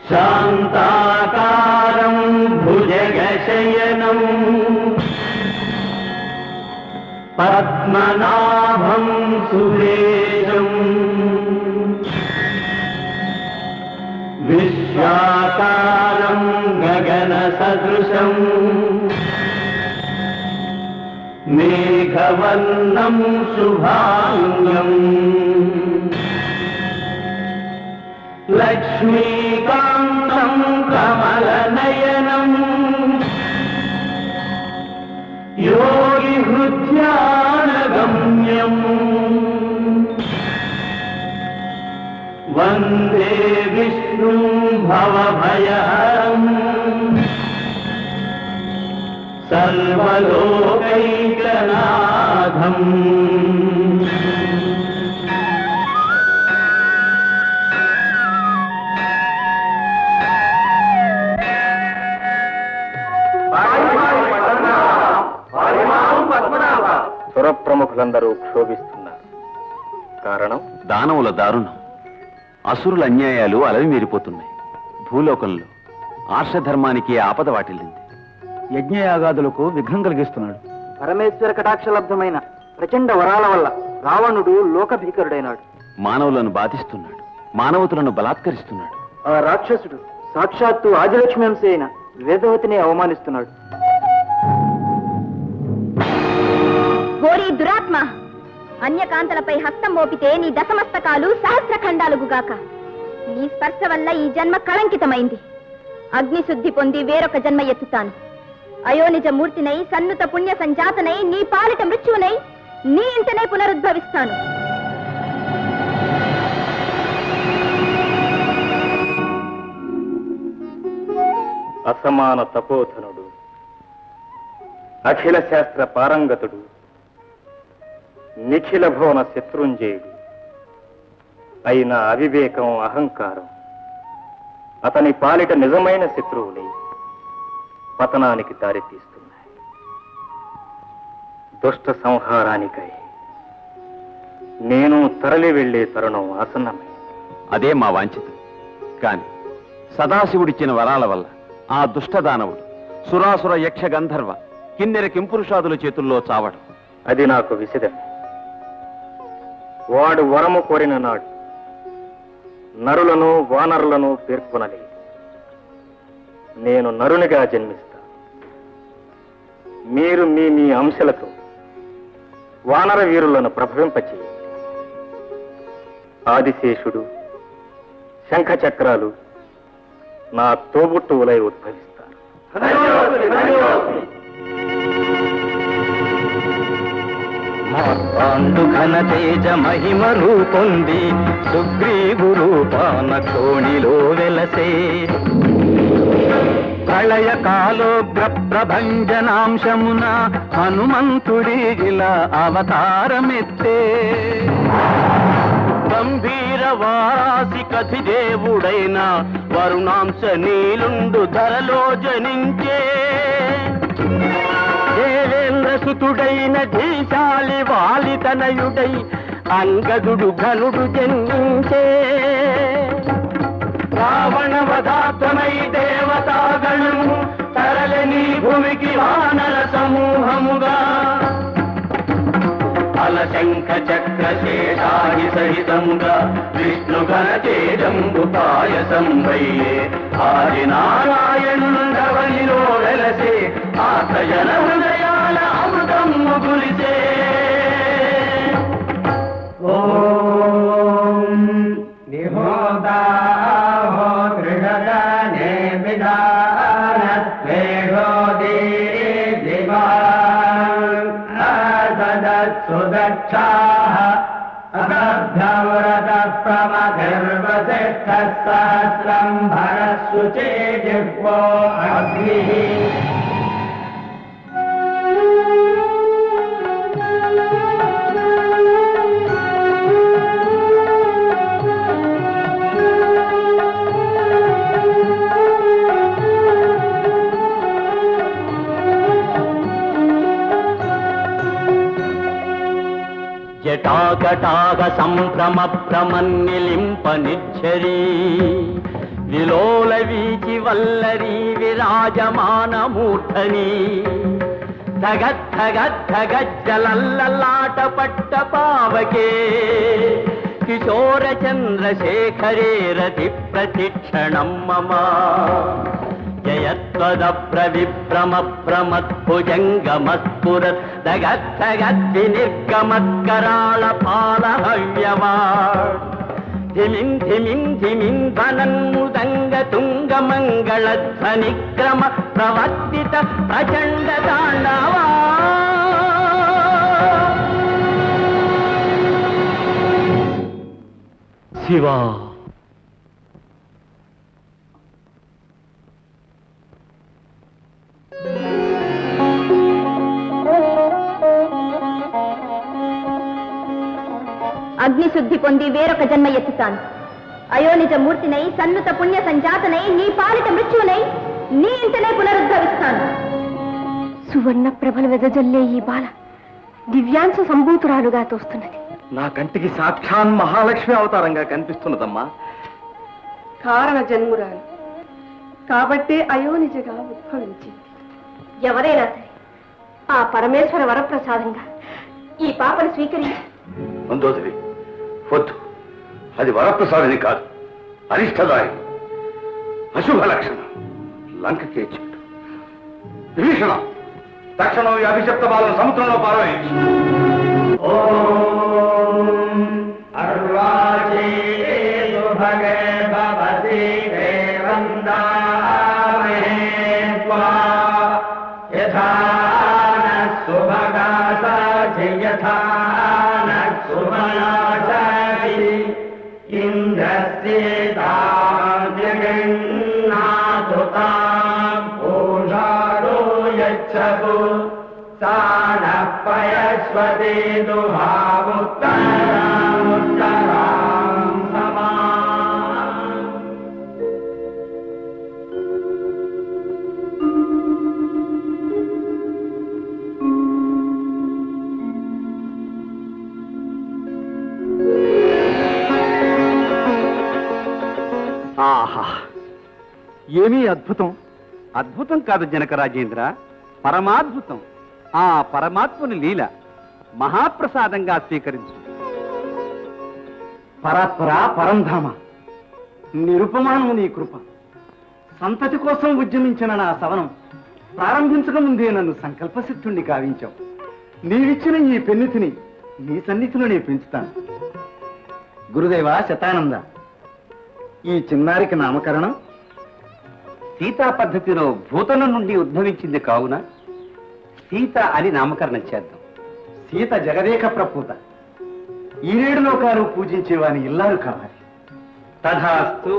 శాంతాకారం భుజగశయనం పద్మనాభం సురేశం విశ్వాకారం గగన సదృశం మేఘవర్ణం శుభాంగం లక్ష్మీకాంతం కమలనయనం యోగి హృద్యానగమ్యం వందే విష్ణుం భవభయహరం సర్వలోకైకనాథం. సురప్రముఖులందరూ క్షోభిస్తున్నారు. కారణం దానవుల దారుణం. అసురుల అన్యాయాలు అలవిమీరిపోతున్నాయి. భూలోకంలో ఆర్షధర్మానికి ఆపద వాటిల్లింది. యజ్ఞయాగాదులకు విఘ్నం కలిగిస్తున్నాడు. పరమేశ్వర కటాక్షలబ్ధమైన ప్రచండ వరాల వల్ల రావణుడు లోకభీకరుడైనాడు. మానవులను బాధిస్తున్నాడు. మానవతులను బలాత్కరిస్తున్నాడు. ఆ రాక్షసుడు సాక్షాత్తు ఆదిలక్ష్మి అంశ అయిన వేదవతిని అవమానిస్తున్నాడు. ఓరి దురాత్మ, అన్యకాంతలపై హస్తం మోపితే నీ దశమస్తకాలు సహస్రఖండాలుగాక. నీ స్పర్శ వల్ల ఈ జన్మ కళంకితమైంది. అగ్నిశుద్ధి పొంది వేరొక జన్మ ఎత్తుతాను. అయోనిజ మూర్తినై సన్నుత పుణ్య సంజాతనై నీ పాలిట మృత్యువునై నీ ఇంటనే పునరుద్భవిస్తాను. అసమాన తపోధనుడు, అఖిల శాస్త్ర పారంగతుడు, నిఖిల భువన శత్రుంజయుడు అయిన అవివేకం, అహంకారం అతని పాలిట నిజమైన శత్రువులై పతనానికి దారితీస్తున్నాయి. దుష్ట సంహారానికై నేను తరలి వెళ్లే తరుణం ఆసన్నమైంది. అదే మా వాంఛితం. కాని సదాశివుడిచ్చిన వరాల వల్ల ఆ దుష్టదానవుడు సురాసుర యక్ష గంధర్వ కిన్నెర కింపురుషాదుల చేతుల్లో చావడం అది నాకు విసిదమే. వాడు వరము కోరిన నాడు నరులను వానరులను పేర్కొనలేదు. నేను నరునిగా జన్మిస్తా. మీరు మీ మీ అంశలతో వానర వీరులను ప్రభవింపచేయండి. ఆదిశేషుడు, శంఖచక్రాలు నా తోబుట్టువులై ఉద్భవిస్తారు. పాండు ఘన తేజ మహిమ రూపొంది సుగ్రీవు రూపాన కోణిలో వెలసే ప్రళయ కాలోగ్ర ప్రభంజనాంశమున హనుమంతుడి ఇలా అవతారమెత్తే గంభీర వారాసి కథి దేవుడైన వరుణాంశ నీలుండు ధరలో జనించే దేవేంద్ర సుతుడైన ధీశాలి వాలితనయుడై అంగదుడు ఘనుడు జన్మించే రావణ వధాత్మై దేవతాగణము తరలని భూమికి వానర సమూహముగా అలశంఖ చక్ర శేషాది సహితముగా విష్ణు ఘన తేజంబు పాయసం వయ్యే ఆది నారాయణుండవనిలో వెలసే ఆత్మజన హృదయాల అమృతము గురిసే. ఓం నిహోదాహో దృఢదనే విధానత్వేషో దేవాన్ సుదక్షాః అగభ్యవ్రత ప్రమగర్వశిష్టః సహస్రం భరశుచే జిహ్వో అగ్నిః. జటాకటాక సంభ్రమ భ్రమన్నిలింప నిచ్చరీ విలోల వీచి వల్లరి విరాజమానమూర్ధని ధగద్ధగద్ధగజ్జలల్లలాట పట్ట పావకే కిశోర చంద్రశేఖరే రతి ప్రతిక్షణం మమ జయత్వదప్ర విభ్రమ భ్రమద్భుజంగమస్ఫురత్ దగద్ధగద్వినిర్గమత్కరాళ పాలహవ్యవా ధిమిం ధిమిం ధిమిం ధ్వనన్ముదంగ తుంగ మంగళధ్వనిక్రమ ప్రవర్తిత ప్రచండ తాండవా శివా అగ్నిశుద్ధి పొంది వేరొక జన్మ ఎత్తుతాను. అయోనిజ మూర్తినై సన్నుత పుణ్య సంజాతనై నీ పాలిట మృత్యునై నీ ఇంటనే పునరుద్ధవిస్తాను. సువర్ణ ప్రభలు వెదజల్లే ఈ బాల దివ్యాంశ సంభూతురాలుగా తోస్తున్నది. నా కంటికి సాక్షాన్ మహాలక్ష్మి అవతారంగా కనిపిస్తున్నదమ్మా. కారణ జన్మురాలు కాబట్టే అయోనిజగా ఉద్భవించింది. ఎవరైనా సరే ఆ పరమేశ్వర వరప్రసాదంగా ఈ పాపను స్వీకరించి మందోదరి వద్దు, అది వరప్రసాదిని కాదు, అరిష్టదాయి, అశుభ లక్షణం, లంకకే చెట్టు. విభీషణ, తక్షణం ఈ అభిషప్త బాలను సముద్రంలో పారవేయించు. ఓం అర్వాచీసు భగే భవతి దేవందామహే త్వా యథా నః సుభగాసాచి యథా నః సుమనాసాచి ఇంద్రస్యేతాం జగన్నాథు తాం పూషారో యచ్చతు సానః పయస్వతి దుహాముత్తరాముత్తరాం సమా. ఆహా, ఏమీ అద్భుతం! అద్భుతం కాదు జనక రాజేంద్ర, పరమాద్భుతం. ఆ పరమాత్ముని లీల మహాప్రసాదంగా స్వీకరించు. పరాత్పర పరంధామ, నిరుపమానము నీ కృప. సంతతి కోసం ఉద్యమించిన నా సవనం ప్రారంభించక ముందే నన్ను సంకల్పసిద్ధుణ్ణి కావించావు. నీవిచ్చిన ఈ పెన్నితిని నీ సన్నిధిలోనే పెంచుతాను. గురుదేవ శతానంద, ఈ చిన్నారికి నామకరణం సీతా పద్ధతిలో భూతనం నుండి ఉద్భవించింది కావున సీత అని నామకరణం చేద్దాం. సీత జగదేక ప్రపూత, ఈ 7 లోకాలు పూజించేవాని ఇల్లాలు కావాలి. తథాస్తు.